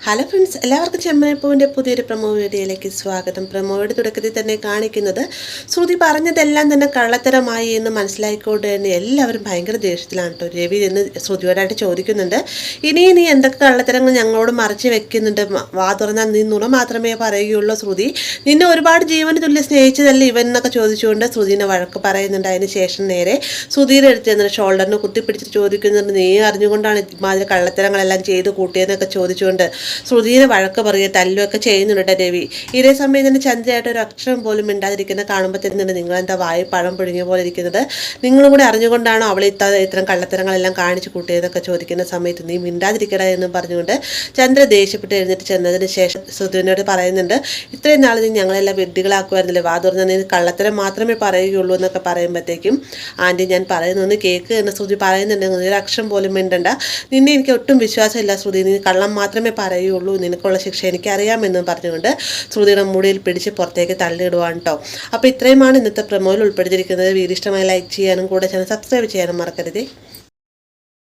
Hello friends, എല്ലാവർക്കും ചെമ്മനപ്പൂവിൻ്റെ പുതിയൊരു promo വീഡിയോയിലേക്ക് സ്വാഗതം. പ്രൊമോയുടെ തുടക്കത്തിൽ തന്നെ കാണിക്കുന്നത് ശ്രുതി പറഞ്ഞതെല്ലാം തന്നെ കള്ളത്തരമായി എന്ന് മനസ്സിലാക്കിക്കൊണ്ട് തന്നെ എല്ലാവരും ഭയങ്കര ദേഷ്യത്തിലാണ് കേട്ടോ. രവി എന്ന് ശ്രുതിയോടായിട്ട് ചോദിക്കുന്നുണ്ട്, ഇനി നീ എന്തൊക്കെ കള്ളത്തരങ്ങൾ ഞങ്ങളോട് മറച്ചു വെക്കുന്നുണ്ട്? വാ തുറന്നാൽ നീ നുണ മാത്രമേ പറയുകയുള്ളൂ. ശ്രുതി നിന്നെ ഒരുപാട് ജീവന് തുല്യം സ്നേഹിച്ചതല്ലേ ഇവൻ എന്നൊക്കെ ചോദിച്ചുകൊണ്ട് ശ്രുതിനെ വഴക്ക് പറയുന്നുണ്ട്. അതിന് ശേഷം നേരെ ശ്രുതിയുടെ അടുത്ത് എന്നിട്ട് ഷോൾഡറിന് കുത്തിപ്പിടിച്ചിട്ട് ചോദിക്കുന്നുണ്ട്, നീ അറിഞ്ഞുകൊണ്ടാണ് ഇമാതിരി കള്ളത്തരങ്ങളെല്ലാം ചെയ്ത് കൂട്ടിയതെന്നൊക്കെ ചോദിച്ചുകൊണ്ട് ശ്രുതിയെ വഴക്ക് പറയുക തല്ലുമൊക്കെ ചെയ്യുന്നുണ്ട് രവി. ഇതേ സമയം തന്നെ ചന്ദ്രയായിട്ട് ഒരു അക്ഷരം പോലും മിണ്ടാതിരിക്കുന്ന കാണുമ്പോൾ തരുന്നുണ്ട്, നിങ്ങളെന്താ വായി പഴം പൊഴിഞ്ഞ പോലെ ഇരിക്കുന്നത്? നിങ്ങളും കൂടി അറിഞ്ഞുകൊണ്ടാണോ അവൾ ഇത്തരം കള്ളത്തരങ്ങളെല്ലാം കാണിച്ചു കൂട്ടിയതൊക്കെ ചോദിക്കുന്ന സമയത്ത് നീ മിണ്ടാതിരിക്കട എന്ന് പറഞ്ഞുകൊണ്ട് ചന്ദ്ര ദേഷ്യപ്പെട്ട് എഴുന്നേറ്റ് ചെന്നതിന് ശേഷം ശ്രുതിനോട് പറയുന്നുണ്ട്, ഇത്രയും നാൾ നീ ഞങ്ങളെല്ലാം വെഡ്ഡികളാക്കുമായിരുന്നില്ലേ, വാ തുറന്നാൽ നീ കള്ളത്തരം മാത്രമേ പറയുകയുള്ളൂ എന്നൊക്കെ പറയുമ്പോഴത്തേക്കും ആൻറ്റി ഞാൻ പറയുന്നൊന്ന് കേക്ക് എന്ന് ശ്രുതി പറയുന്നുണ്ട്, ഒരു അക്ഷരം പോലും മിണ്ടണ്ട, നിന്നെ എനിക്ക് ഒട്ടും വിശ്വാസമില്ല ശ്രുതി, നീ കള്ളം മാത്രമേ പറയുള്ളൂ, നിനക്കുള്ള ശിക്ഷ എനിക്കറിയാമെന്ന് പറഞ്ഞുകൊണ്ട് ശ്രുതിയുടെ മുടിയിൽ പിടിച്ച് പുറത്തേക്ക് തള്ളിയിടുവാണ് കേട്ടോ. അപ്പോൾ ഇത്രയുമാണ് ഇന്നത്തെ പ്രൊമോയിൽ ഉൾപ്പെടുത്തിയിരിക്കുന്നത്. വീഡിയോ ഇഷ്ടമായി ലൈക്ക് ചെയ്യാനും കൂടെ ചാനൽ സബ്സ്ക്രൈബ് ചെയ്യാനും മറക്കരുത്.